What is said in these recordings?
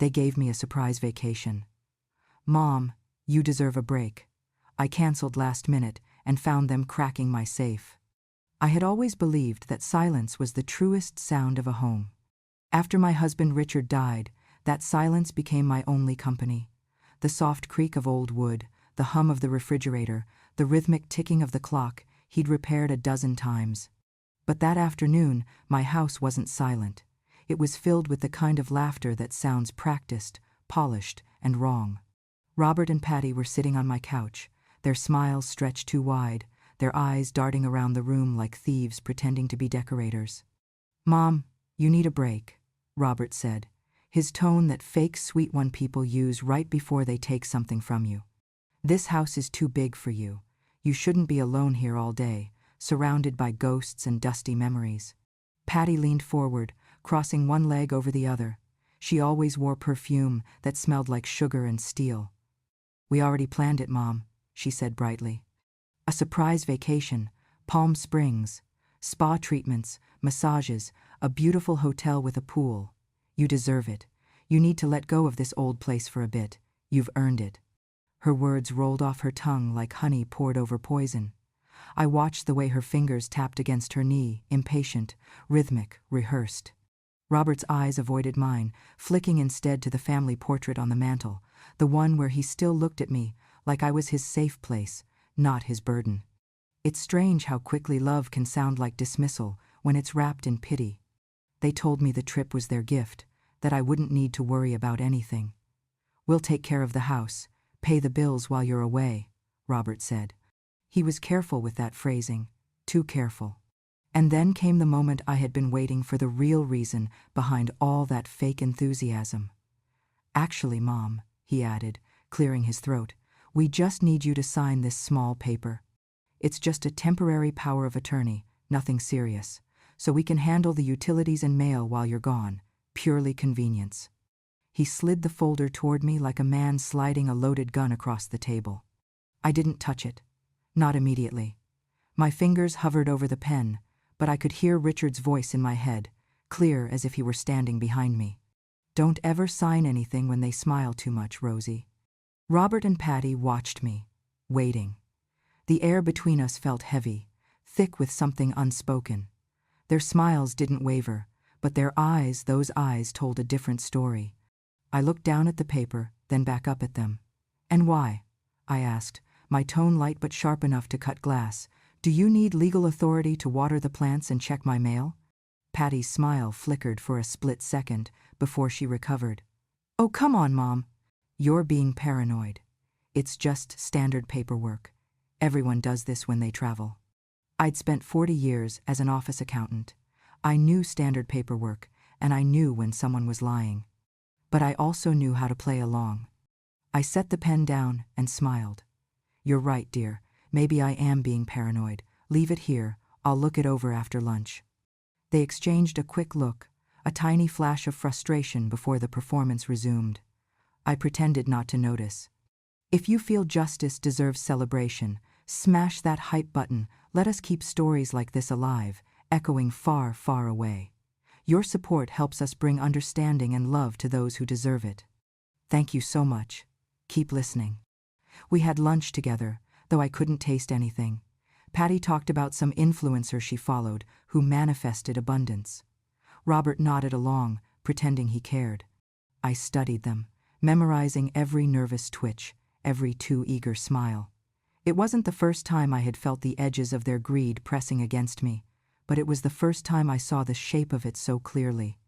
They gave me a surprise vacation. Mom, you deserve a break. I canceled last minute and found them cracking my safe. I had always believed that silence was the truest sound of a home. After my husband Richard died, that silence became my only company. The soft creak of old wood, the hum of the refrigerator, the rhythmic ticking of the clock he'd repaired a dozen times. But that afternoon, my house wasn't silent. It was filled with the kind of laughter that sounds practiced, polished, and wrong. Robert and Patty were sitting on my couch, their smiles stretched too wide, their eyes darting around the room like thieves pretending to be decorators. "Mom, you need a break," Robert said, his tone that fake sweet one people use right before they take something from you. "This house is too big for you. You shouldn't be alone here all day, surrounded by ghosts and dusty memories." Patty leaned forward, crossing one leg over the other. She always wore perfume that smelled like sugar and steel. "We already planned it, Mom," she said brightly. "A surprise vacation, Palm Springs, spa treatments, massages, a beautiful hotel with a pool. You deserve it. You need to let go of this old place for a bit. You've earned it." Her words rolled off her tongue like honey poured over poison. I watched the way her fingers tapped against her knee, impatient, rhythmic, rehearsed. Robert's eyes avoided mine, flicking instead to the family portrait on the mantel, the one where he still looked at me like I was his safe place, not his burden. It's strange how quickly love can sound like dismissal when it's wrapped in pity. They told me the trip was their gift, that I wouldn't need to worry about anything. "We'll take care of the house, pay the bills while you're away," Robert said. He was careful with that phrasing, too careful. And then came the moment I had been waiting for, the real reason behind all that fake enthusiasm. "Actually, Mom," he added, clearing his throat, "we just need you to sign this small paper. It's just a temporary power of attorney, nothing serious, so we can handle the utilities and mail while you're gone, purely convenience." He slid the folder toward me like a man sliding a loaded gun across the table. I didn't touch it. Not immediately. My fingers hovered over the pen, but I could hear Richard's voice in my head, clear as if he were standing behind me. "Don't ever sign anything when they smile too much, Rosie." Robert and Patty watched me, waiting. The air between us felt heavy, thick with something unspoken. Their smiles didn't waver, but their eyes, those eyes told a different story. I looked down at the paper, then back up at them. "And why?" I asked, my tone light but sharp enough to cut glass. "Do you need legal authority to water the plants and check my mail?" Patty's smile flickered for a split second before she recovered. "Oh, come on, Mom. You're being paranoid. It's just standard paperwork. Everyone does this when they travel." I'd spent 40 years as an office accountant. I knew standard paperwork, and I knew when someone was lying. But I also knew how to play along. I set the pen down and smiled. "You're right, dear. Maybe I am being paranoid. Leave it here. I'll look it over after lunch." They exchanged a quick look, a tiny flash of frustration before the performance resumed. I pretended not to notice. "If you feel justice deserves celebration, smash that hype button. Let us keep stories like this alive, echoing far, far away. Your support helps us bring understanding and love to those who deserve it. Thank you so much. Keep listening." We had lunch together, though I couldn't taste anything. Patty talked about some influencer she followed who manifested abundance. Robert nodded along, pretending he cared. I studied them, memorizing every nervous twitch, every too eager smile. It wasn't the first time I had felt the edges of their greed pressing against me, but it was the first time I saw the shape of it so clearly.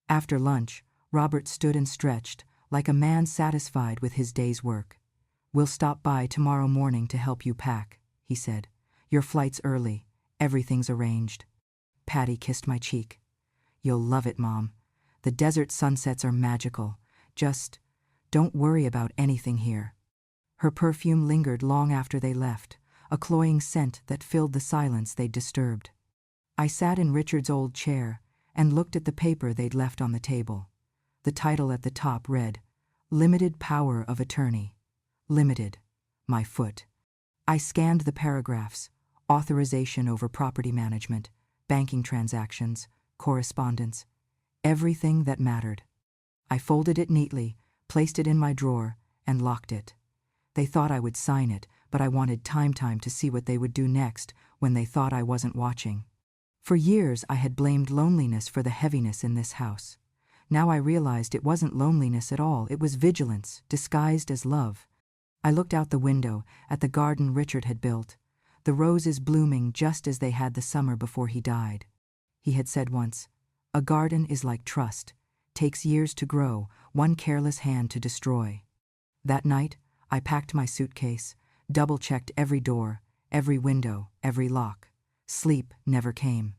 After lunch, Robert stood and stretched, like a man satisfied with his day's work. "We'll stop by tomorrow morning to help you pack," he said. "Your flight's early. Everything's arranged." Patty kissed my cheek. "You'll love it, Mom. The desert sunsets are magical. Just don't worry about anything here." Her perfume lingered long after they left, a cloying scent that filled the silence they'd disturbed. I sat in Richard's old chair and looked at the paper they'd left on the table. The title at the top read, "Limited Power of Attorney." Limited. My foot. I scanned the paragraphs: authorization over property management, banking transactions, correspondence, everything that mattered. I folded it neatly, placed it in my drawer, and locked it. They thought I would sign it, but I wanted time to see what they would do next when they thought I wasn't watching. For years I had blamed loneliness for the heaviness in this house. Now I realized it wasn't loneliness at all, it was vigilance, disguised as love. I looked out the window, at the garden Richard had built, the roses blooming just as they had the summer before he died. He had said once, "A garden is like trust, takes years to grow, one careless hand to destroy." That night, I packed my suitcase, double-checked every door, every window, every lock. Sleep never came.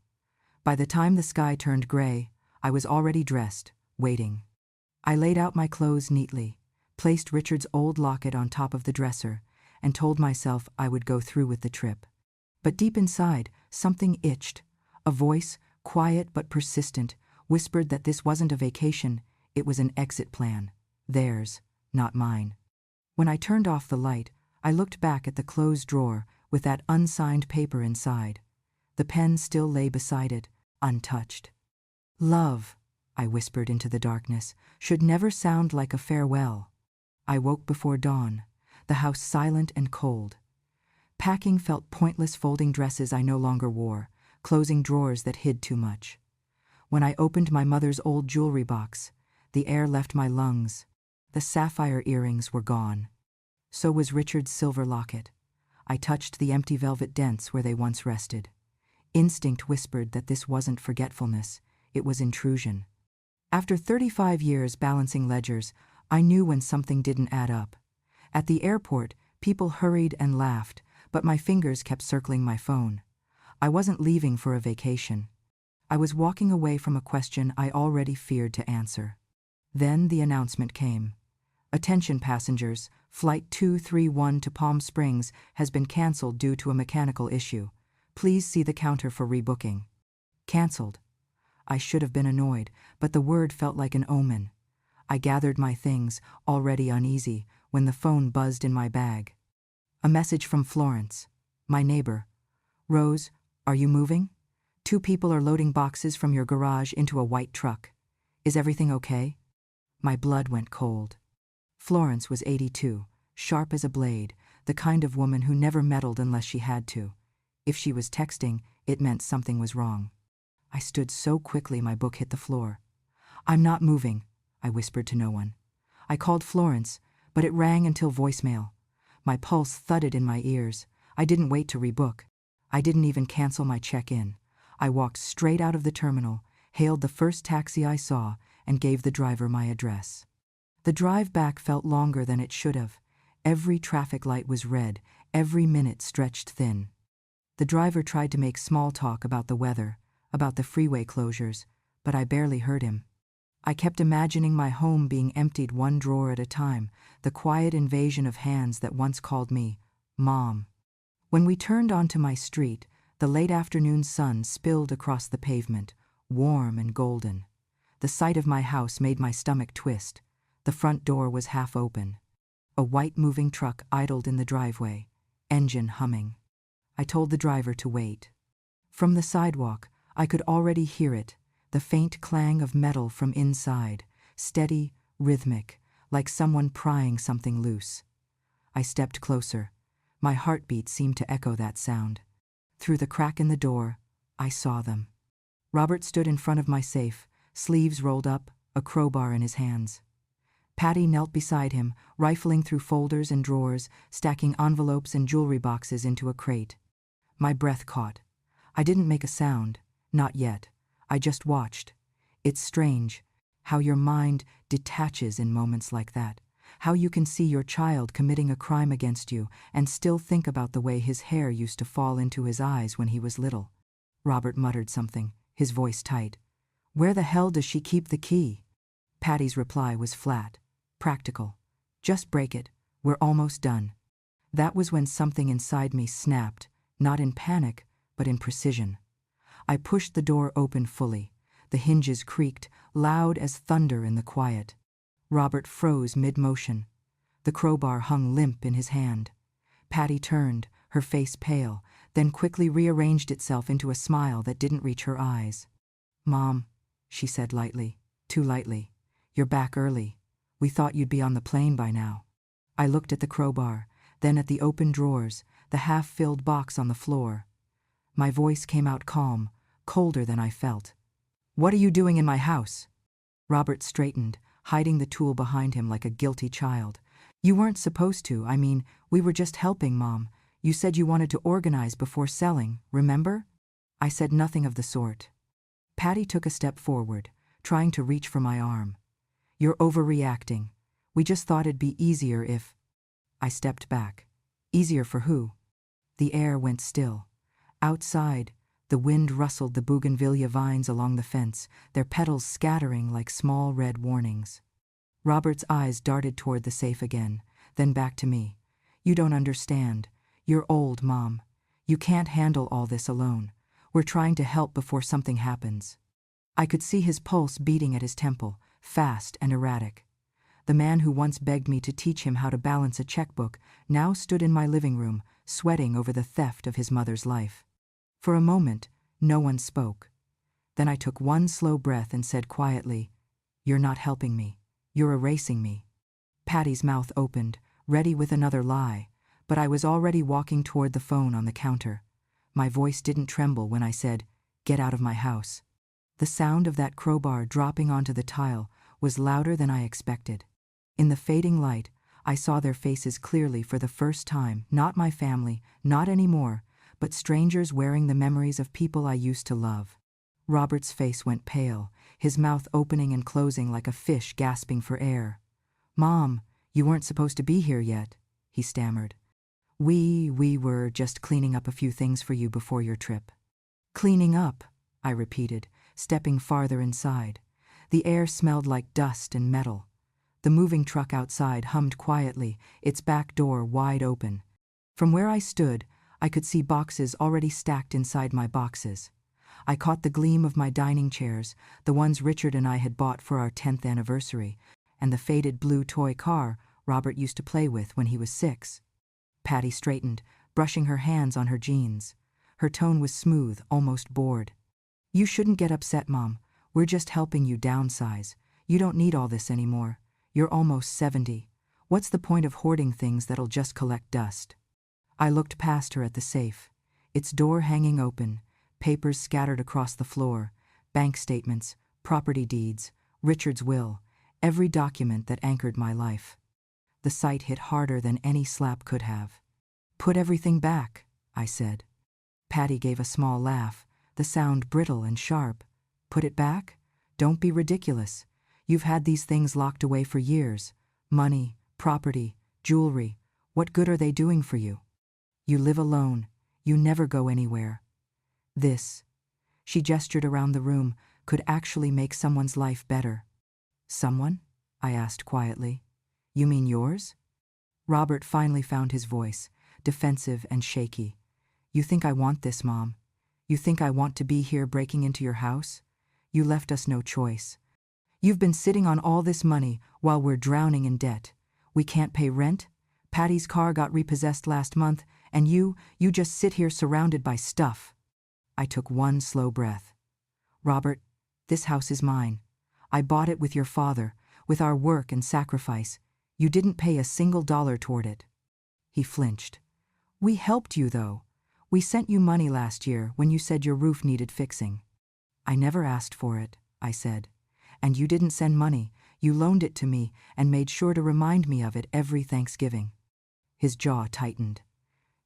By the time the sky turned gray, I was already dressed, waiting. I laid out my clothes neatly, placed Richard's old locket on top of the dresser, and told myself I would go through with the trip. But deep inside, something itched. A voice, quiet but persistent, whispered that this wasn't a vacation, it was an exit plan. Theirs, not mine. When I turned off the light, I looked back at the closed drawer with that unsigned paper inside. The pen still lay beside it, untouched. "Love," I whispered into the darkness, "should never sound like a farewell." I woke before dawn, the house silent and cold. Packing felt pointless, folding dresses I no longer wore, closing drawers that hid too much. When I opened my mother's old jewelry box, the air left my lungs. The sapphire earrings were gone. So was Richard's silver locket. I touched the empty velvet dents where they once rested. Instinct whispered that this wasn't forgetfulness, it was intrusion. After 35 years balancing ledgers, I knew when something didn't add up. At the airport, people hurried and laughed, but my fingers kept circling my phone. I wasn't leaving for a vacation. I was walking away from a question I already feared to answer. Then the announcement came. "Attention passengers, Flight 231 to Palm Springs has been canceled due to a mechanical issue. Please see the counter for rebooking." Canceled. I should have been annoyed, but the word felt like an omen. I gathered my things, already uneasy, when the phone buzzed in my bag. A message from Florence, my neighbor. "Rose, are you moving? 2 people are loading boxes from your garage into a white truck. Is everything okay?" My blood went cold. Florence was 82, sharp as a blade, the kind of woman who never meddled unless she had to. If she was texting, it meant something was wrong. I stood so quickly my book hit the floor. "I'm not moving," I whispered to no one. I called Florence, but it rang until voicemail. My pulse thudded in my ears. I didn't wait to rebook. I didn't even cancel my check-in. I walked straight out of the terminal, hailed the first taxi I saw, and gave the driver my address. The drive back felt longer than it should have. Every traffic light was red, every minute stretched thin. The driver tried to make small talk about the weather, about the freeway closures, but I barely heard him. I kept imagining my home being emptied one drawer at a time, the quiet invasion of hands that once called me Mom. When we turned onto my street, the late afternoon sun spilled across the pavement, warm and golden. The sight of my house made my stomach twist. The front door was half open. A white moving truck idled in the driveway, engine humming. I told the driver to wait. From the sidewalk, I could already hear it, the faint clang of metal from inside, steady, rhythmic, like someone prying something loose. I stepped closer. My heartbeat seemed to echo that sound. Through the crack in the door, I saw them. Robert stood in front of my safe, sleeves rolled up, a crowbar in his hands. Patty knelt beside him, rifling through folders and drawers, stacking envelopes and jewelry boxes into a crate. My breath caught. I didn't make a sound, not yet. I just watched. It's strange, how your mind detaches in moments like that, how you can see your child committing a crime against you and still think about the way his hair used to fall into his eyes when he was little. Robert muttered something, his voice tight. "Where the hell does she keep the key?" Patty's reply was flat, practical. "Just break it, we're almost done." That was when something inside me snapped, not in panic, but in precision. I pushed the door open fully. The hinges creaked, loud as thunder in the quiet. Robert froze mid-motion. The crowbar hung limp in his hand. Patty turned, her face pale, then quickly rearranged itself into a smile that didn't reach her eyes. "Mom," she said lightly, too lightly, You're back early. We thought you'd be on the plane by now. I looked at the crowbar, then at the open drawers, the half-filled box on the floor. My voice came out calm, colder than I felt. What are you doing in my house? Robert straightened, hiding the tool behind him like a guilty child. You weren't supposed to. I mean, we were just helping, Mom. You said you wanted to organize before selling, remember? I said nothing of the sort. Patty took a step forward, trying to reach for my arm. You're overreacting. We just thought it'd be easier if… I stepped back. Easier for who? The air went still. Outside, the wind rustled the bougainvillea vines along the fence, their petals scattering like small red warnings. Robert's eyes darted toward the safe again, then back to me. You don't understand. You're old, Mom. You can't handle all this alone. We're trying to help before something happens. I could see his pulse beating at his temple, fast and erratic. The man who once begged me to teach him how to balance a checkbook now stood in my living room, sweating over the theft of his mother's life. For a moment, no one spoke. Then I took one slow breath and said quietly, You're not helping me. You're erasing me. Patty's mouth opened, ready with another lie, but I was already walking toward the phone on the counter. My voice didn't tremble when I said, Get out of my house. The sound of that crowbar dropping onto the tile was louder than I expected. In the fading light, I saw their faces clearly for the first time, not my family, not anymore, but strangers wearing the memories of people I used to love. Robert's face went pale, his mouth opening and closing like a fish gasping for air. Mom, you weren't supposed to be here yet, he stammered. We were just cleaning up a few things for you before your trip. Cleaning up, I repeated, stepping farther inside. The air smelled like dust and metal. The moving truck outside hummed quietly, its back door wide open. From where I stood, I could see boxes already stacked inside my boxes. I caught the gleam of my dining chairs, the ones Richard and I had bought for our 10th anniversary, and the faded blue toy car Robert used to play with when he was 6. Patty straightened, brushing her hands on her jeans. Her tone was smooth, almost bored. You shouldn't get upset, Mom. We're just helping you downsize. You don't need all this anymore. You're almost 70. What's the point of hoarding things that'll just collect dust? I looked past her at the safe, its door hanging open, papers scattered across the floor, bank statements, property deeds, Richard's will, every document that anchored my life. The sight hit harder than any slap could have. Put everything back, I said. Patty gave a small laugh, the sound brittle and sharp. Put it back? Don't be ridiculous. You've had these things locked away for years. Money, property, jewelry. What good are they doing for you? You live alone. You never go anywhere. This, she gestured around the room, could actually make someone's life better. Someone? I asked quietly. You mean yours? Robert finally found his voice, defensive and shaky. You think I want this, Mom? You think I want to be here breaking into your house? You left us no choice. You've been sitting on all this money while we're drowning in debt. We can't pay rent. Patty's car got repossessed last month, and you just sit here surrounded by stuff. I took one slow breath. Robert, this house is mine. I bought it with your father, with our work and sacrifice. You didn't pay a single dollar toward it. He flinched. We helped you, though. We sent you money last year when you said your roof needed fixing. I never asked for it, I said. And you didn't send money. You loaned it to me and made sure to remind me of it every Thanksgiving. His jaw tightened.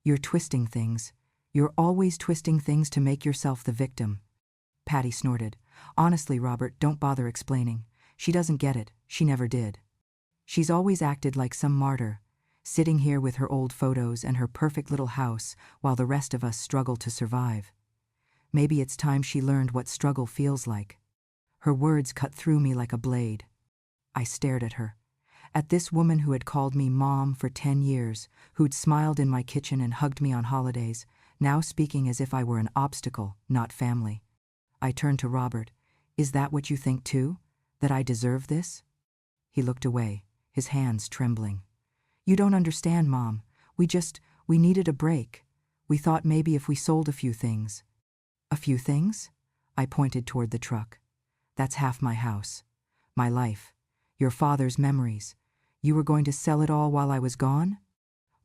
You're twisting things. You're always twisting things to make yourself the victim. Patty snorted. Honestly, Robert, don't bother explaining. She doesn't get it. She never did. She's always acted like some martyr, sitting here with her old photos and her perfect little house while the rest of us struggle to survive. Maybe it's time she learned what struggle feels like. Her words cut through me like a blade. I stared at her. At this woman who had called me Mom for 10 years, who'd smiled in my kitchen and hugged me on holidays, now speaking as if I were an obstacle, not family. I turned to Robert. Is that what you think too? That I deserve this? He looked away, his hands trembling. You don't understand, Mom. We needed a break. We thought maybe if we sold a few things. A few things? I pointed toward the truck. That's half my house. My life. Your father's memories. You were going to sell it all while I was gone?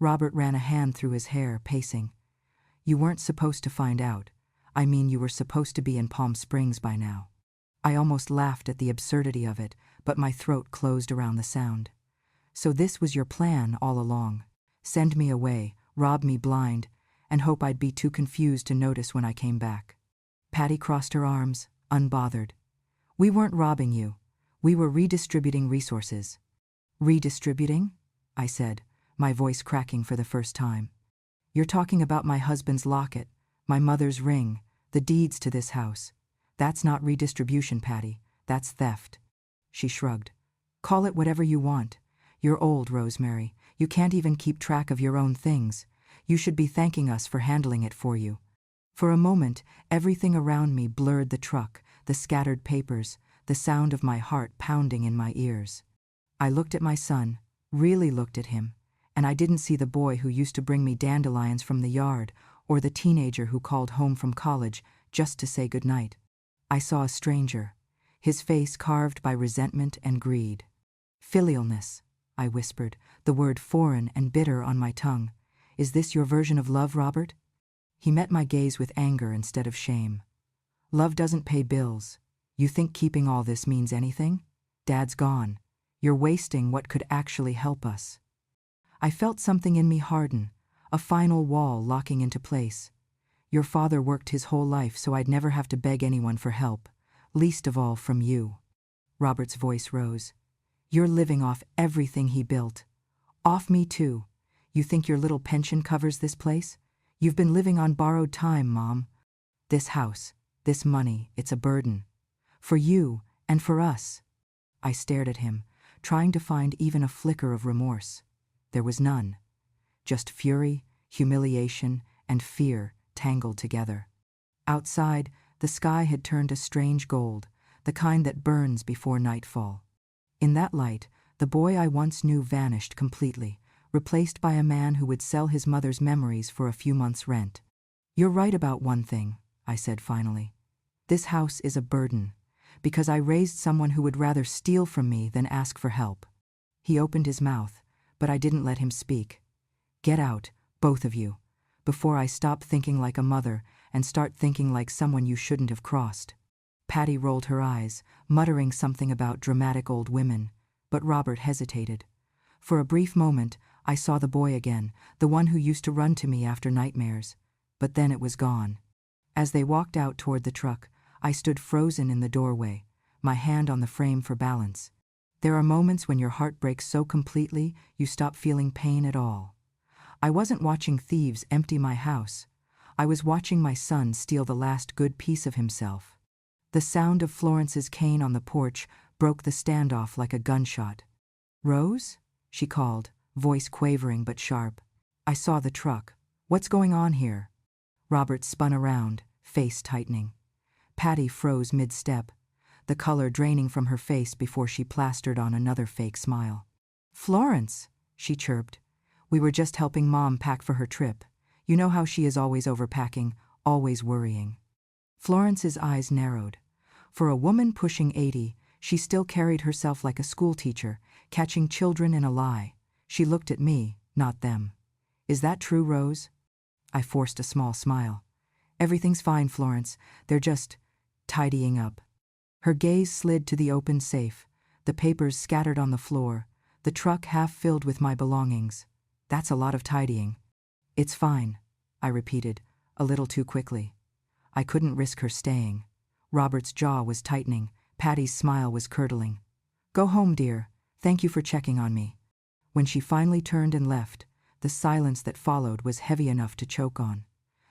Robert ran a hand through his hair, pacing. You weren't supposed to find out. I mean, you were supposed to be in Palm Springs by now. I almost laughed at the absurdity of it, but my throat closed around the sound. So this was your plan all along. Send me away, rob me blind, and hope I'd be too confused to notice when I came back. Patty crossed her arms, unbothered. We weren't robbing you. We were redistributing resources. Redistributing? I said, my voice cracking for the first time. You're talking about my husband's locket, my mother's ring, the deeds to this house. That's not redistribution, Patty. That's theft. She shrugged. Call it whatever you want. You're old, Rosemary. You can't even keep track of your own things. You should be thanking us for handling it for you. For a moment, everything around me blurred: the truck, the scattered papers, the sound of my heart pounding in my ears. I looked at my son, really looked at him, and I didn't see the boy who used to bring me dandelions from the yard, or the teenager who called home from college just to say goodnight. I saw a stranger, his face carved by resentment and greed. Filialness, I whispered, the word foreign and bitter on my tongue. Is this your version of love, Robert? He met my gaze with anger instead of shame. Love doesn't pay bills. You think keeping all this means anything? Dad's gone. You're wasting what could actually help us. I felt something in me harden, a final wall locking into place. Your father worked his whole life so I'd never have to beg anyone for help, least of all from you. Robert's voice rose. You're living off everything he built. Off me too. You think your little pension covers this place? You've been living on borrowed time, Mom. This house, this money, it's a burden. For you and for us. I stared at him, trying to find even a flicker of remorse. There was none. Just fury, humiliation, and fear tangled together. Outside, the sky had turned a strange gold, the kind that burns before nightfall. In that light, the boy I once knew vanished completely, replaced by a man who would sell his mother's memories for a few months' rent. You're right about one thing, I said finally. This house is a burden, because I raised someone who would rather steal from me than ask for help. He opened his mouth, but I didn't let him speak. Get out, both of you, before I stop thinking like a mother and start thinking like someone you shouldn't have crossed. Patty rolled her eyes, muttering something about dramatic old women, but Robert hesitated. For a brief moment, I saw the boy again, the one who used to run to me after nightmares, but then it was gone. As they walked out toward the truck, I stood frozen in the doorway, my hand on the frame for balance. There are moments when your heart breaks so completely you stop feeling pain at all. I wasn't watching thieves empty my house. I was watching my son steal the last good piece of himself. The sound of Florence's cane on the porch broke the standoff like a gunshot. Rose? She called, voice quavering but sharp. I saw the truck. What's going on here? Robert spun around, face tightening. Patty froze mid-step, the color draining from her face before she plastered on another fake smile. Florence, she chirped. We were just helping Mom pack for her trip. You know how she is always overpacking, always worrying. Florence's eyes narrowed. For a woman pushing 80, she still carried herself like a schoolteacher, catching children in a lie. She looked at me, not them. Is that true, Rose? I forced a small smile. Everything's fine, Florence. They're just tidying up. Her gaze slid to the open safe, the papers scattered on the floor, the truck half filled with my belongings. That's a lot of tidying. It's fine, I repeated, a little too quickly. I couldn't risk her staying. Robert's jaw was tightening. Patty's smile was curdling. Go home, dear. Thank you for checking on me. When she finally turned and left, the silence that followed was heavy enough to choke on.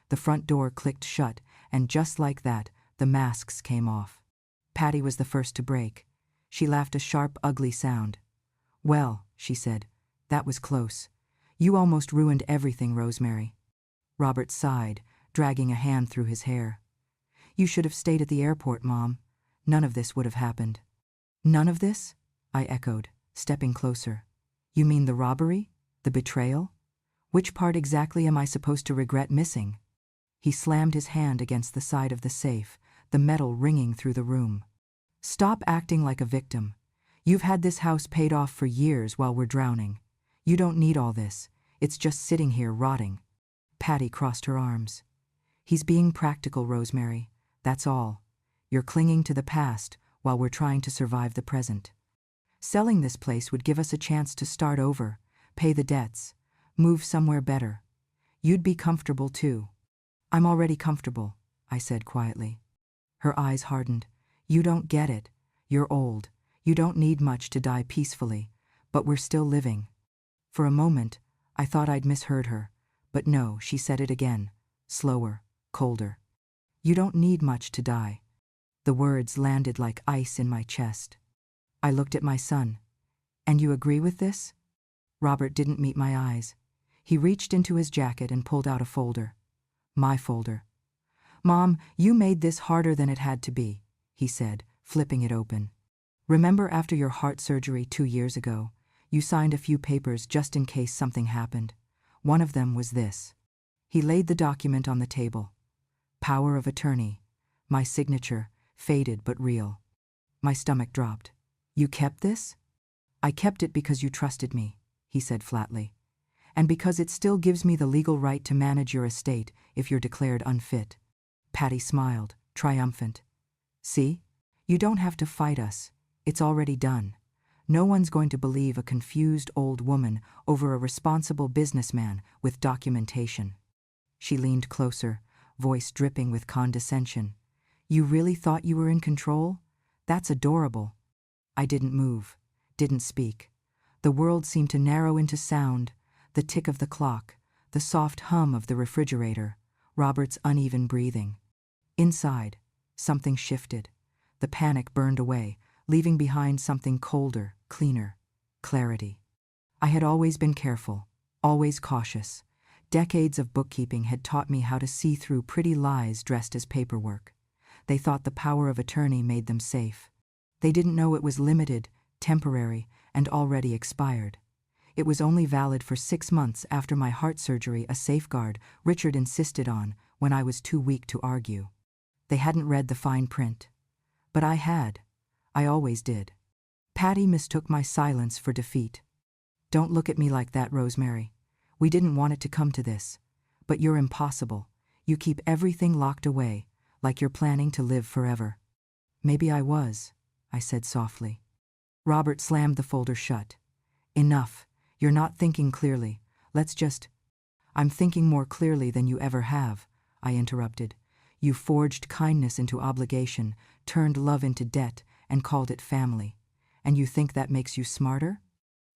The front door clicked shut, and just like that, the masks came off. Patty was the first to break. She laughed a sharp, ugly sound. Well, she said, that was close. You almost ruined everything, Rosemary. Robert sighed, dragging a hand through his hair. You should have stayed at the airport, Mom. None of this would have happened. None of this? I echoed, stepping closer. You mean the robbery? The betrayal? Which part exactly am I supposed to regret missing? He slammed his hand against the side of the safe, the metal ringing through the room. Stop acting like a victim. You've had this house paid off for years while we're drowning. You don't need all this. It's just sitting here rotting. Patty crossed her arms. He's being practical, Rosemary. That's all. You're clinging to the past while we're trying to survive the present. Selling this place would give us a chance to start over, pay the debts, move somewhere better. You'd be comfortable too. I'm already comfortable, I said quietly. Her eyes hardened. You don't get it. You're old. You don't need much to die peacefully, but we're still living. For a moment, I thought I'd misheard her, but no, she said it again, slower, colder. You don't need much to die. The words landed like ice in my chest. I looked at my son. And you agree with this? Robert didn't meet my eyes. He reached into his jacket and pulled out a folder. My folder. Mom, you made this harder than it had to be, he said, flipping it open. Remember after your heart surgery 2 years ago, you signed a few papers just in case something happened. One of them was this. He laid the document on the table. Power of attorney. My signature, faded but real. My stomach dropped. You kept this? I kept it because you trusted me, he said flatly. And because it still gives me the legal right to manage your estate if you're declared unfit. Patty smiled, triumphant. See? You don't have to fight us. It's already done. No one's going to believe a confused old woman over a responsible businessman with documentation. She leaned closer, voice dripping with condescension. You really thought you were in control? That's adorable. I didn't move, didn't speak. The world seemed to narrow into sound, the tick of the clock, the soft hum of the refrigerator, Robert's uneven breathing. Inside, something shifted. The panic burned away, leaving behind something colder, cleaner, clarity. I had always been careful, always cautious. Decades of bookkeeping had taught me how to see through pretty lies dressed as paperwork. They thought the power of attorney made them safe. They didn't know it was limited, temporary, and already expired. It was only valid for 6 months after my heart surgery, a safeguard Richard insisted on when I was too weak to argue. They hadn't read the fine print. But I had. I always did. Patty mistook my silence for defeat. Don't look at me like that, Rosemary. We didn't want it to come to this. But you're impossible. You keep everything locked away, like you're planning to live forever. Maybe I was, I said softly. Robert slammed the folder shut. Enough. You're not thinking clearly. Let's just... I'm thinking more clearly than you ever have, I interrupted. You forged kindness into obligation, turned love into debt, and called it family. And you think that makes you smarter?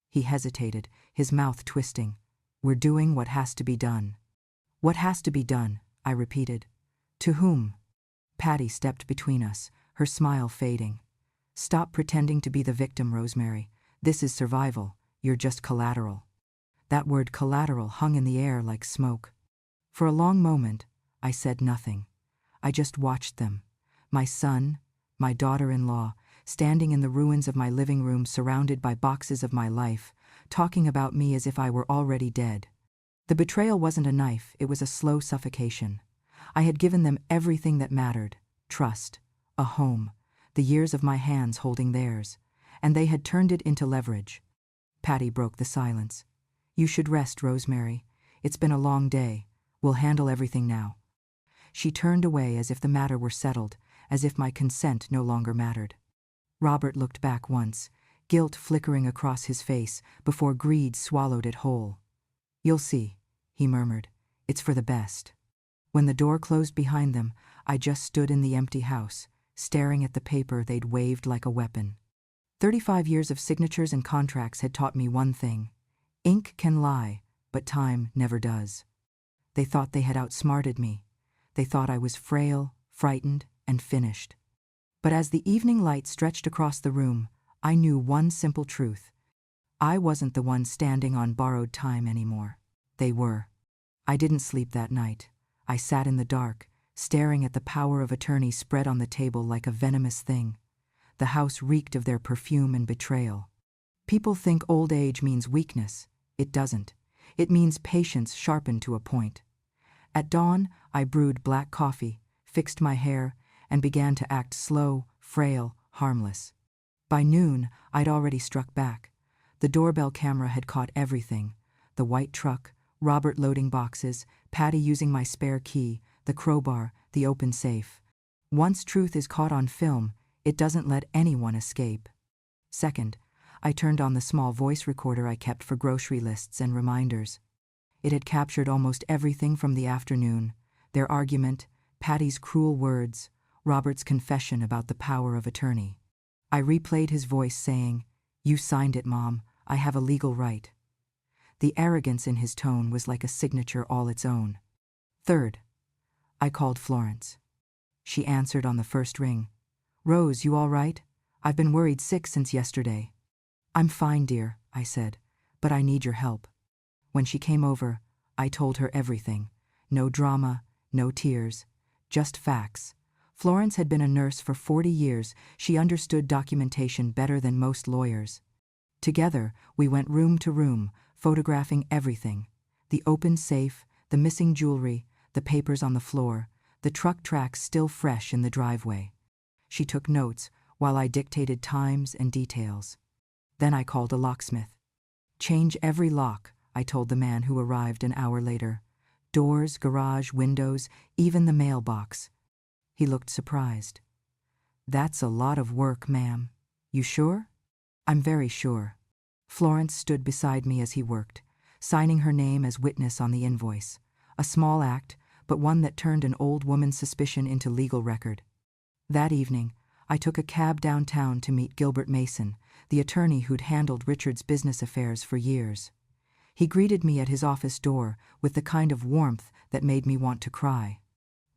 He hesitated, his mouth twisting. We're doing what has to be done. What has to be done? I repeated. To whom? Patty stepped between us, her smile fading. Stop pretending to be the victim, Rosemary. This is survival. You're just collateral. That word collateral hung in the air like smoke. For a long moment, I said nothing. I just watched them. My son, my daughter-in-law, standing in the ruins of my living room surrounded by boxes of my life, talking about me as if I were already dead. The betrayal wasn't a knife, it was a slow suffocation. I had given them everything that mattered, trust, a home, the years of my hands holding theirs, and they had turned it into leverage. Patty broke the silence. You should rest, Rosemary. It's been a long day. We'll handle everything now. She turned away as if the matter were settled, as if my consent no longer mattered. Robert looked back once, guilt flickering across his face before greed swallowed it whole. You'll see, he murmured. It's for the best. When the door closed behind them, I just stood in the empty house, staring at the paper they'd waved like a weapon. 35 years of signatures and contracts had taught me one thing. Ink can lie, but time never does. They thought they had outsmarted me. They thought I was frail, frightened, and finished. But as the evening light stretched across the room, I knew one simple truth. I wasn't the one standing on borrowed time anymore. They were. I didn't sleep that night. I sat in the dark, staring at the power of attorney spread on the table like a venomous thing. The house reeked of their perfume and betrayal. People think old age means weakness. It doesn't. It means patience sharpened to a point. At dawn, I brewed black coffee, fixed my hair, and began to act slow, frail, harmless. By noon, I'd already struck back. The doorbell camera had caught everything. The white truck, Robert loading boxes, Patty using my spare key, the crowbar, the open safe. Once truth is caught on film, it doesn't let anyone escape. Second, I turned on the small voice recorder I kept for grocery lists and reminders. It had captured almost everything from the afternoon: their argument, Patty's cruel words, Robert's confession about the power of attorney. I replayed his voice saying, "You signed it, Mom. I have a legal right." The arrogance in his tone was like a signature all its own. Third, I called Florence. She answered on the first ring. "Rose, you all right? I've been worried sick since yesterday." "I'm fine, dear," I said, "but I need your help." When she came over, I told her everything. No drama, no tears, just facts. Florence had been a nurse for 40 years. She understood documentation better than most lawyers. Together, we went room to room, photographing everything: the open safe, the missing jewelry, the papers on the floor, the truck tracks still fresh in the driveway. She took notes while I dictated times and details. Then I called a locksmith. "Change every lock," I told the man who arrived an hour later. "Doors, garage, windows, even the mailbox." He looked surprised. "That's a lot of work, ma'am. You sure?" "I'm very sure." Florence stood beside me as he worked, signing her name as witness on the invoice. A small act, but one that turned an old woman's suspicion into legal record. That evening, I took a cab downtown to meet Gilbert Mason, the attorney who'd handled Richard's business affairs for years. He greeted me at his office door with the kind of warmth that made me want to cry.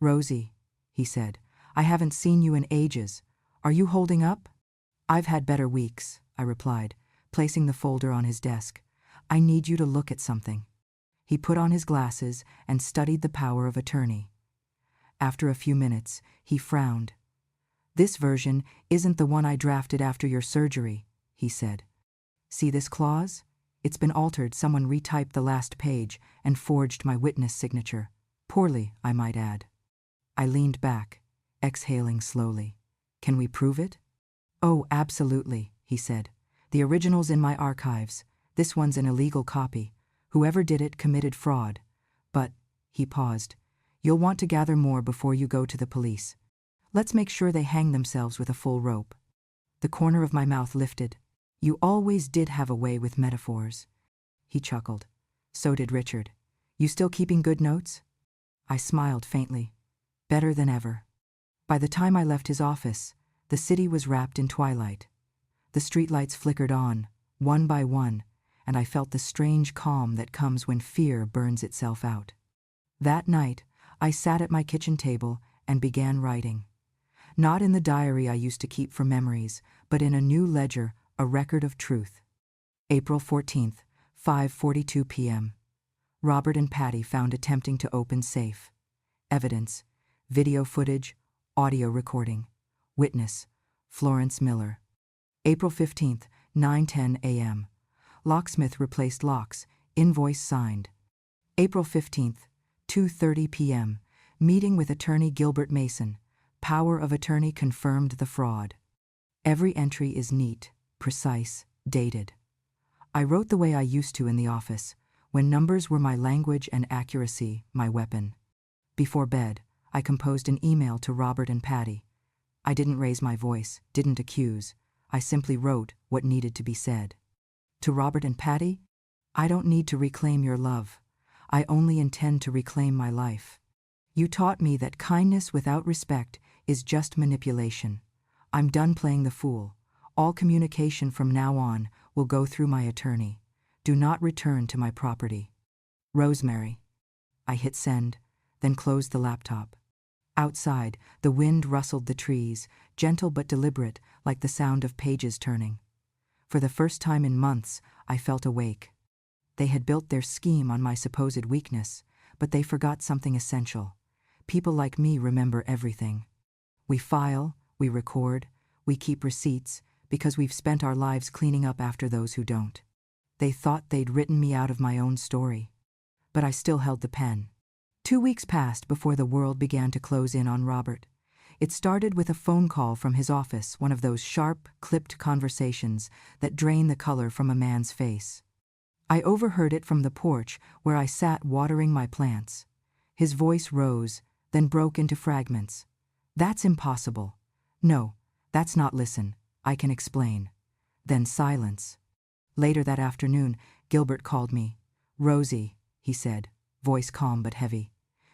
"Rosie," he said, "I haven't seen you in ages. Are you holding up?" "I've had better weeks," I replied, placing the folder on his desk. "I need you to look at something." He put on his glasses and studied the power of attorney. After a few minutes, he frowned. "This version isn't the one I drafted after your surgery," he said. "See this clause? It's been altered. Someone retyped the last page and forged my witness signature. Poorly, I might add." I leaned back, exhaling slowly. "Can we prove it?" "Oh, absolutely," he said. "The original's in my archives. This one's an illegal copy. Whoever did it committed fraud. But," he paused, "you'll want to gather more before you go to the police. Let's make sure they hang themselves with a full rope." The corner of my mouth lifted. "You always did have a way with metaphors." He chuckled. "So did Richard. You still keeping good notes?" I smiled faintly. "Better than ever." By the time I left his office, the city was wrapped in twilight. The streetlights flickered on, one by one, and I felt the strange calm that comes when fear burns itself out. That night, I sat at my kitchen table and began writing. Not in the diary I used to keep for memories, but in a new ledger, a record of truth. April 14th, 5:42 p.m. Robert and Patty found attempting to open safe. Evidence: video footage, audio recording. Witness: Florence Miller. April 15th, 9:10 a.m. Locksmith replaced locks, invoice signed. April 15th, 2:30 p.m. Meeting with attorney Gilbert Mason. Power of attorney confirmed the fraud. Every entry is neat, precise, dated. I wrote the way I used to in the office, when numbers were my language and accuracy my weapon. Before bed, I composed an email to Robert and Patty. I didn't raise my voice, didn't accuse. I simply wrote what needed to be said. To Robert and Patty, "I don't need to reclaim your love. I only intend to reclaim my life. You taught me that kindness without respect is just manipulation. I'm done playing the fool. All communication from now on will go through my attorney. Do not return to my property. Rosemary." I hit send, then closed the laptop. Outside, the wind rustled the trees, gentle but deliberate, like the sound of pages turning. For the first time in months, I felt awake. They had built their scheme on my supposed weakness, but they forgot something essential. People like me remember everything. We file, we record, we keep receipts, because we've spent our lives cleaning up after those who don't. They thought they'd written me out of my own story. But I still held the pen. 2 weeks passed before the world began to close in on Robert. It started with a phone call from his office, one of those sharp, clipped conversations that drain the color from a man's face. I overheard it from the porch where I sat watering my plants. His voice rose, then broke into fragments. "That's impossible." "No, that's not listen. I can explain." Then silence. Later that afternoon, Gilbert called me. "Rosie," he said, voice calm but heavy.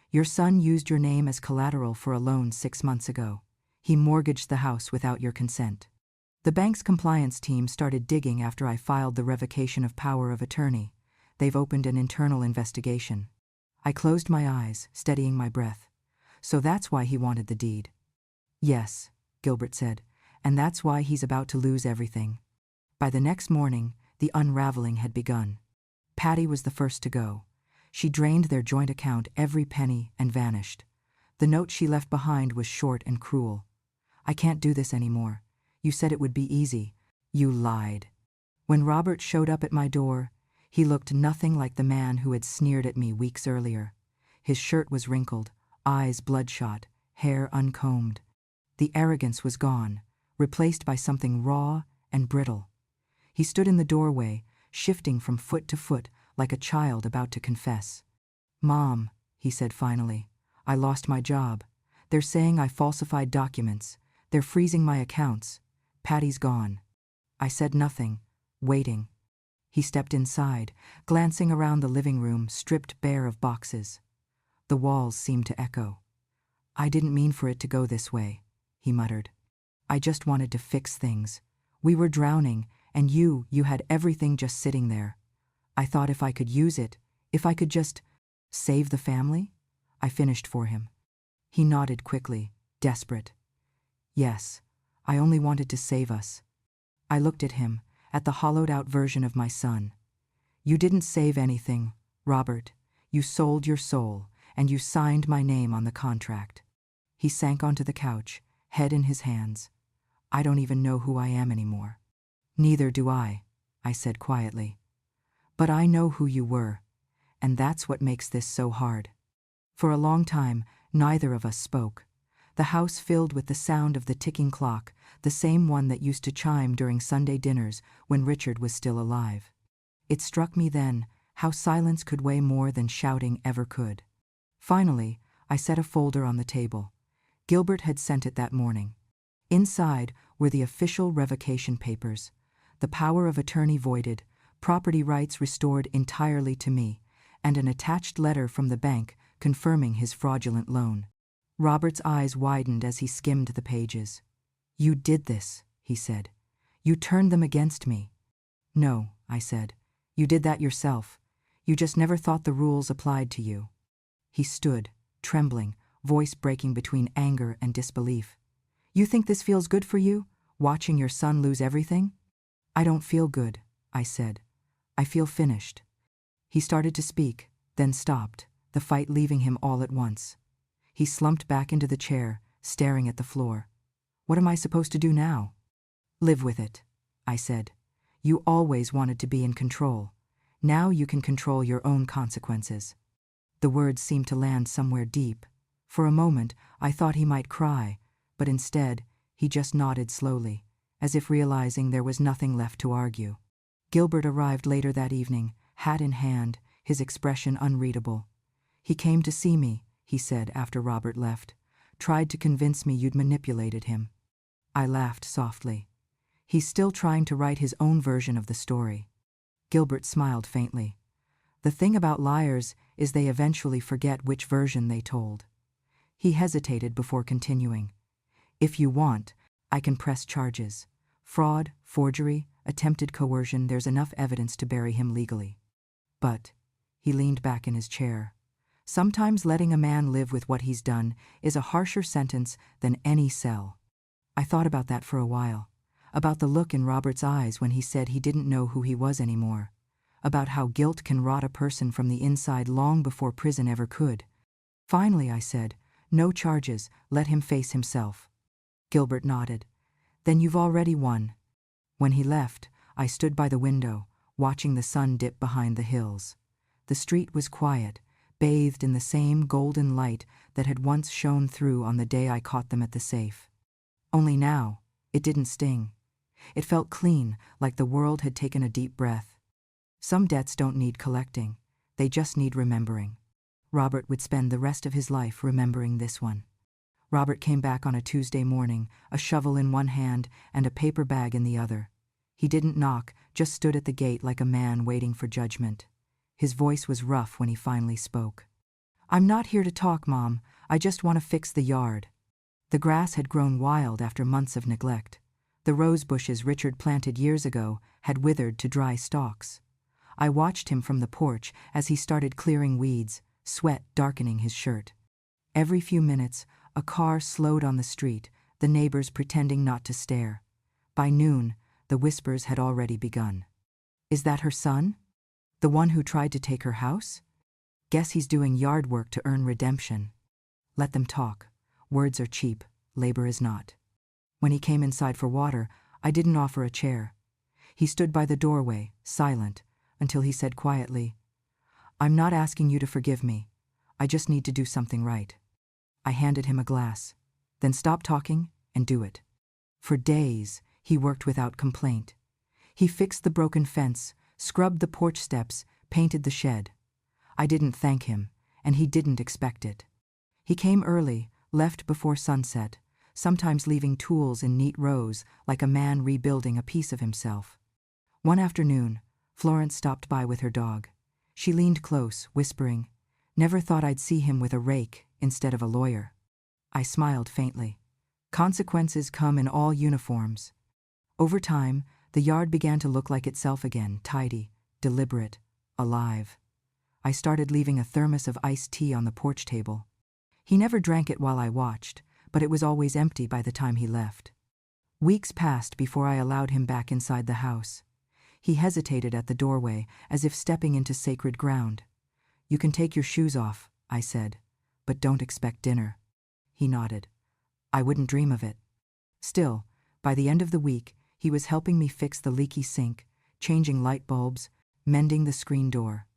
"Your son used your name as collateral for a loan 6 months ago. He mortgaged the house without your consent. The bank's compliance team started digging after I filed the revocation of power of attorney. They've opened an internal investigation." I closed my eyes, steadying my breath. "So that's why he wanted the deed." "Yes," Gilbert said, "and that's why he's about to lose everything." By the next morning, the unraveling had begun. Patty was the first to go. She drained their joint account, every penny, and vanished. The note she left behind was short and cruel. "I can't do this anymore. You said it would be easy. You lied." When Robert showed up at my door, he looked nothing like the man who had sneered at me weeks earlier. His shirt was wrinkled, eyes bloodshot, hair uncombed. The arrogance was gone, replaced by something raw and brittle. He stood in the doorway, shifting from foot to foot like a child about to confess. "Mom," he said finally, "I lost my job. They're saying I falsified documents. They're freezing my accounts. Patty's gone." I said nothing, waiting. He stepped inside, glancing around the living room stripped bare of boxes. The walls seemed to echo. "I didn't mean for it to go this way," he muttered. "I just wanted to fix things. We were drowning, and you had everything just sitting there. I thought if I could use it, if I could just save the family." I finished for him. He nodded quickly, desperate. "Yes, I only wanted to save us." I looked at him, at the hollowed-out version of my son. "You didn't save anything, Robert. You sold your soul, and you signed my name on the contract." He sank onto the couch, head in his hands. "I don't even know who I am anymore." "Neither do I," I said quietly. "But I know who you were, and that's what makes this so hard." For a long time, neither of us spoke. The house filled with the sound of the ticking clock, the same one that used to chime during Sunday dinners when Richard was still alive. It struck me then how silence could weigh more than shouting ever could. Finally, I set a folder on the table. Gilbert had sent it that morning. Inside were the official revocation papers, the power of attorney voided, property rights restored entirely to me, and an attached letter from the bank confirming his fraudulent loan. Robert's eyes widened as he skimmed the pages. "You did this," he said. "You turned them against me." "No," I said. "You did that yourself. You just never thought the rules applied to you." He stood, trembling, voice breaking between anger and disbelief. "You think this feels good for you, watching your son lose everything?" "I don't feel good," I said. "I feel finished." He started to speak, then stopped, the fight leaving him all at once. He slumped back into the chair, staring at the floor. "What am I supposed to do now?" "Live with it," I said. "You always wanted to be in control. Now you can control your own consequences." The words seemed to land somewhere deep. For a moment, I thought he might cry, but instead, he just nodded slowly, as if realizing there was nothing left to argue. Gilbert arrived later that evening, hat in hand, his expression unreadable. "He came to see me," he said after Robert left. "Tried to convince me you'd manipulated him." I laughed softly. "He's still trying to write his own version of the story." Gilbert smiled faintly. "The thing about liars is they eventually forget which version they told." He hesitated before continuing. "If you want, I can press charges. Fraud, forgery, attempted coercion, there's enough evidence to bury him legally. But," he leaned back in his chair, "sometimes letting a man live with what he's done is a harsher sentence than any cell." I thought about that for a while, about the look in Robert's eyes when he said he didn't know who he was anymore, about how guilt can rot a person from the inside long before prison ever could. Finally, I said, "No charges, let him face himself." Gilbert nodded. "Then you've already won." When he left, I stood by the window, watching the sun dip behind the hills. The street was quiet, bathed in the same golden light that had once shone through on the day I caught them at the safe. Only now, it didn't sting. It felt clean, like the world had taken a deep breath. Some debts don't need collecting, they just need remembering. Robert would spend the rest of his life remembering this one. Robert came back on a Tuesday morning, a shovel in one hand and a paper bag in the other. He didn't knock, just stood at the gate like a man waiting for judgment. His voice was rough when he finally spoke. "I'm not here to talk, Mom. I just want to fix the yard." The grass had grown wild after months of neglect. The rose bushes Richard planted years ago had withered to dry stalks. I watched him from the porch as he started clearing weeds, sweat darkening his shirt. Every few minutes, a car slowed on the street, the neighbors pretending not to stare. By noon, the whispers had already begun. "Is that her son? The one who tried to take her house? Guess he's doing yard work to earn redemption." Let them talk. Words are cheap, labor is not. When he came inside for water, I didn't offer a chair. He stood by the doorway, silent, until he said quietly, "I'm not asking you to forgive me. I just need to do something right." I handed him a glass. "Then stop talking and do it." For days, he worked without complaint. He fixed the broken fence, scrubbed the porch steps, painted the shed. I didn't thank him, and he didn't expect it. He came early, left before sunset, sometimes leaving tools in neat rows like a man rebuilding a piece of himself. One afternoon, Florence stopped by with her dog. She leaned close, whispering, "Never thought I'd see him with a rake instead of a lawyer." I smiled faintly. Consequences come in all uniforms. Over time, the yard began to look like itself again, tidy, deliberate, alive. I started leaving a thermos of iced tea on the porch table. He never drank it while I watched, but it was always empty by the time he left. Weeks passed before I allowed him back inside the house. He hesitated at the doorway, as if stepping into sacred ground. "You can take your shoes off," I said, "but don't expect dinner." He nodded. "I wouldn't dream of it." Still, by the end of the week, he was helping me fix the leaky sink, changing light bulbs, mending the screen door.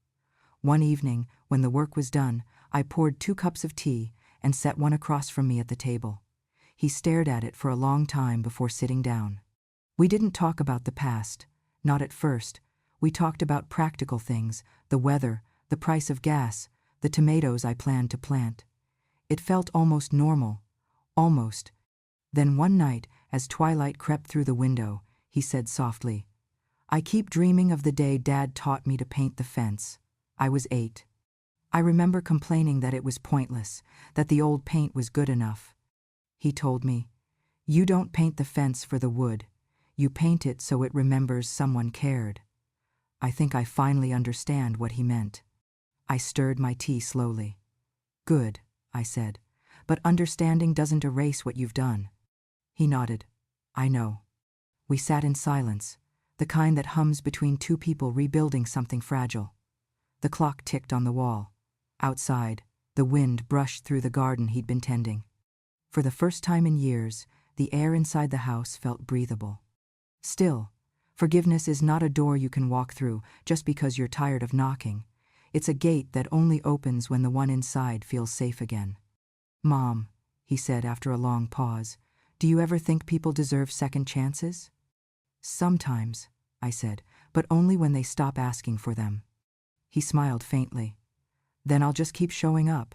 One evening, when the work was done, I poured 2 cups of tea and set one across from me at the table. He stared at it for a long time before sitting down. We didn't talk about the past, not at first. We talked about practical things, the weather, the price of gas, the tomatoes I planned to plant. It felt almost normal, almost. Then one night, as twilight crept through the window, he said softly, "I keep dreaming of the day Dad taught me to paint the fence. I was 8. I remember complaining that it was pointless, that the old paint was good enough. He told me, 'You don't paint the fence for the wood. You paint it so it remembers someone cared.' I think I finally understand what he meant." I stirred my tea slowly. "Good," I said, "but understanding doesn't erase what you've done." He nodded. "I know." We sat in silence, the kind that hums between 2 people rebuilding something fragile. The clock ticked on the wall. Outside, the wind brushed through the garden he'd been tending. For the first time in years, the air inside the house felt breathable. Still, forgiveness is not a door you can walk through just because you're tired of knocking. It's a gate that only opens when the one inside feels safe again. "Mom," he said after a long pause, "do you ever think people deserve second chances?" "Sometimes," I said, "but only when they stop asking for them." He smiled faintly. "Then I'll just keep showing up."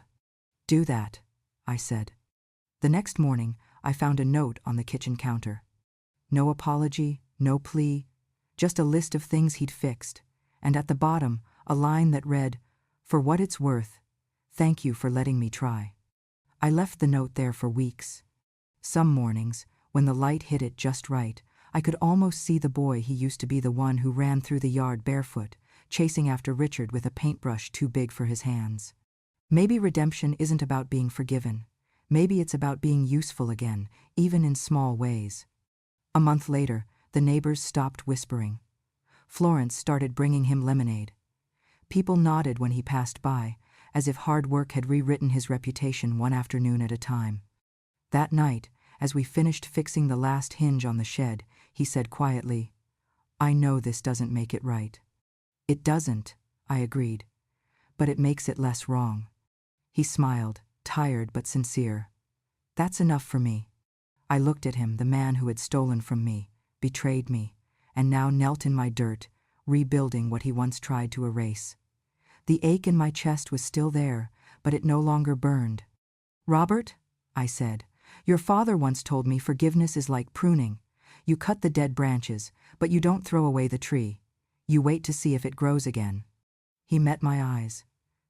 "Do that," I said. The next morning, I found a note on the kitchen counter. No apology, no plea, just a list of things he'd fixed, and at the bottom, a line that read, "For what it's worth, thank you for letting me try." I left the note there for weeks. Some mornings, when the light hit it just right, I could almost see the boy he used to be, the one who ran through the yard barefoot, chasing after Richard with a paintbrush too big for his hands. Maybe redemption isn't about being forgiven. Maybe it's about being useful again, even in small ways. A month later, the neighbors stopped whispering. Florence started bringing him lemonade. People nodded when he passed by, as if hard work had rewritten his reputation one afternoon at a time. That night, as we finished fixing the last hinge on the shed, he said quietly, "I know this doesn't make it right." "It doesn't," I agreed. but it makes it less wrong." He smiled, tired but sincere. "That's enough for me." I looked at him, the man who had stolen from me, betrayed me, and now knelt in my dirt, rebuilding what he once tried to erase. The ache in my chest was still there, but it no longer burned. "Robert," I said, "your father once told me forgiveness is like pruning. You cut the dead branches, but you don't throw away the tree. You wait to see if it grows again." He met my eyes.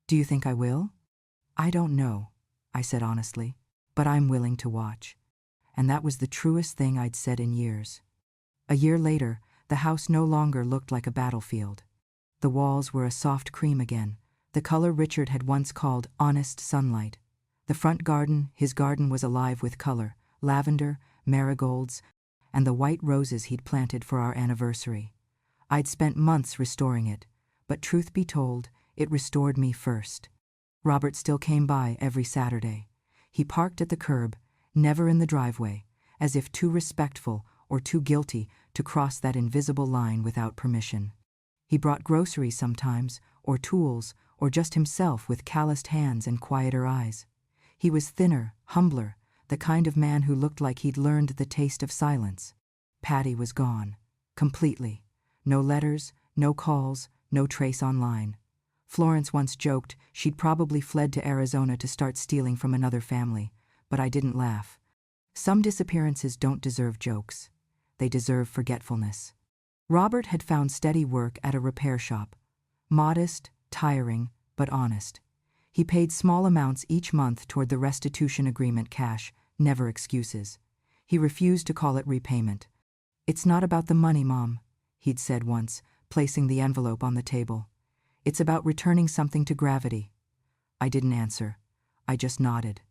"Do you think I will?" "I don't know," I said honestly, "but I'm willing to watch." And that was the truest thing I'd said in years. A year later, the house no longer looked like a battlefield. The walls were a soft cream again, the color Richard had once called honest sunlight. The front garden, his garden, was alive with color, lavender, marigolds, and the white roses he'd planted for our anniversary. I'd spent months restoring it, but truth be told, it restored me first. Robert still came by every Saturday. He parked at the curb, never in the driveway, as if too respectful or too guilty to cross that invisible line without permission. He brought groceries sometimes, or tools, or just himself with calloused hands and quieter eyes. He was thinner, humbler, the kind of man who looked like he'd learned the taste of silence. Patty was gone. Completely. No letters, no calls, no trace online. Florence once joked she'd probably fled to Arizona to start stealing from another family, but I didn't laugh. Some disappearances don't deserve jokes. They deserve forgetfulness. Robert had found steady work at a repair shop. Modest, tiring, but honest. He paid small amounts each month toward the restitution agreement cash, never excuses. He refused to call it repayment. "It's not about the money, Mom," he'd said once, placing the envelope on the table. "It's about returning something to gravity." I didn't answer. I just nodded.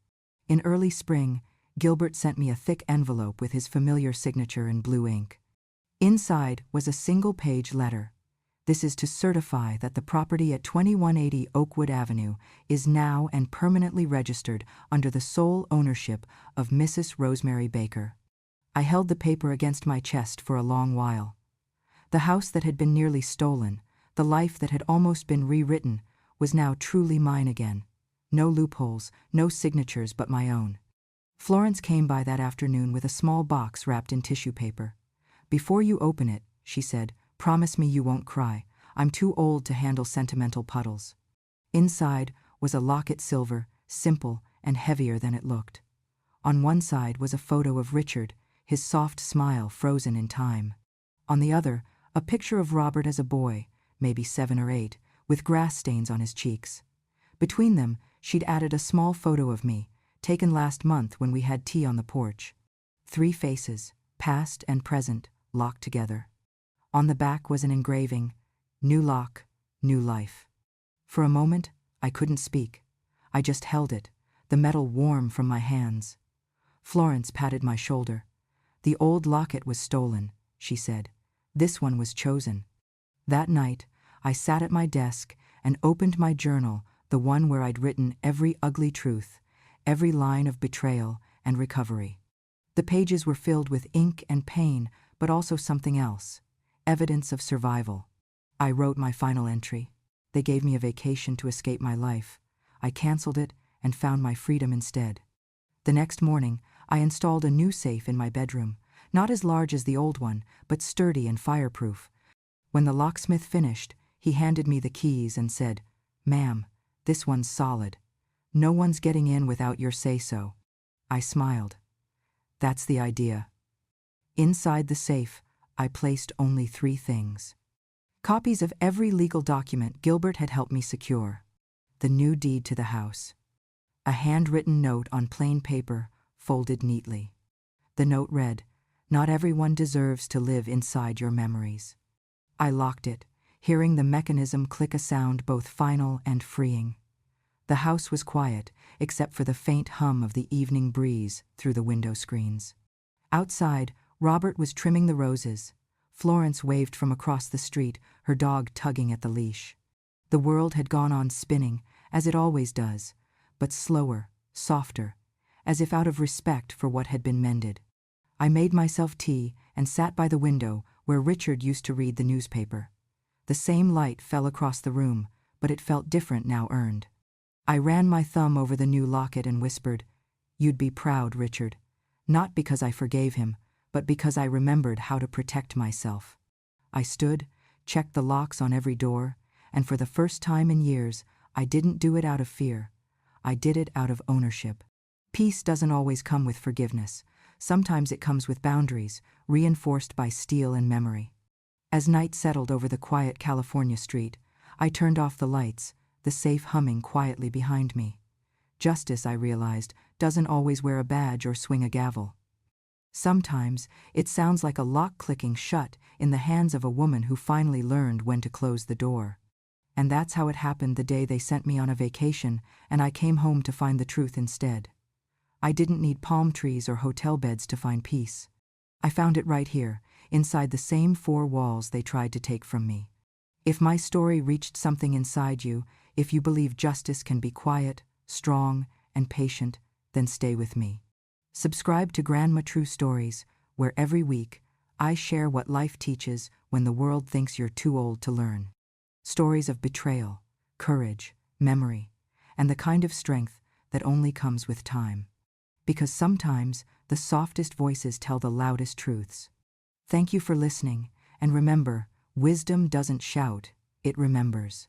In early spring, Gilbert sent me a thick envelope with his familiar signature in blue ink. Inside was a single-page letter. "This is to certify that the property at 2180 Oakwood Avenue is now and permanently registered under the sole ownership of Mrs. Rosemary Baker." I held the paper against my chest for a long while. The house that had been nearly stolen, the life that had almost been rewritten, was now truly mine again. No loopholes, no signatures but my own. Florence came by that afternoon with a small box wrapped in tissue paper. "Before you open it," she said, "promise me you won't cry. I'm too old to handle sentimental puddles." Inside was a locket, silver, simple, and heavier than it looked. On one side was a photo of Richard, his soft smile frozen in time. On the other, a picture of Robert as a boy, maybe 7 or 8, with grass stains on his cheeks. Between them, she'd added a small photo of me, taken last month when we had tea on the porch. 3 faces, past and present, locked together. On the back was an engraving, "New lock, new life." For a moment, I couldn't speak. I just held it, the metal warm from my hands. Florence patted my shoulder. "The old locket was stolen," she said. "This one was chosen." That night, I sat at my desk and opened my journal, the one where I'd written every ugly truth, every line of betrayal and recovery. The pages were filled with ink and pain, but also something else, evidence of survival. I wrote my final entry. They gave me a vacation to escape my life. I canceled it and found my freedom instead. The next morning, I installed a new safe in my bedroom, not as large as the old one, but sturdy and fireproof. When the locksmith finished, he handed me the keys and said, "Ma'am, this one's solid. No one's getting in without your say-so." I smiled. That's the idea. Inside the safe, I placed only 3 things. Copies of every legal document Gilbert had helped me secure. The new deed to the house. A handwritten note on plain paper, folded neatly. The note read, "Not everyone deserves to live inside your memories." I locked it, hearing the mechanism click, a sound both final and freeing. The house was quiet, except for the faint hum of the evening breeze through the window screens. Outside, Robert was trimming the roses. Florence waved from across the street, her dog tugging at the leash. The world had gone on spinning, as it always does, but slower, softer, as if out of respect for what had been mended. I made myself tea and sat by the window where Richard used to read the newspaper. The same light fell across the room, but it felt different now earned. I ran my thumb over the new locket and whispered, "You'd be proud, Richard." Not because I forgave him, but because I remembered how to protect myself. I stood, checked the locks on every door, and for the first time in years, I didn't do it out of fear. I did it out of ownership. Peace doesn't always come with forgiveness. Sometimes it comes with boundaries, reinforced by steel and memory. As night settled over the quiet California street, I turned off the lights, the safe humming quietly behind me. Justice, I realized, doesn't always wear a badge or swing a gavel. Sometimes it sounds like a lock clicking shut in the hands of a woman who finally learned when to close the door. And that's how it happened the day they sent me on a vacation and I came home to find the truth instead. I didn't need palm trees or hotel beds to find peace. I found it right here, inside the same four walls they tried to take from me. If my story reached something inside you, if you believe justice can be quiet, strong, and patient, then stay with me. Subscribe to Grandma True Stories, where every week I share what life teaches when the world thinks you're too old to learn. Stories of betrayal, courage, memory, and the kind of strength that only comes with time. Because sometimes the softest voices tell the loudest truths. Thank you for listening, and remember, wisdom doesn't shout, it remembers.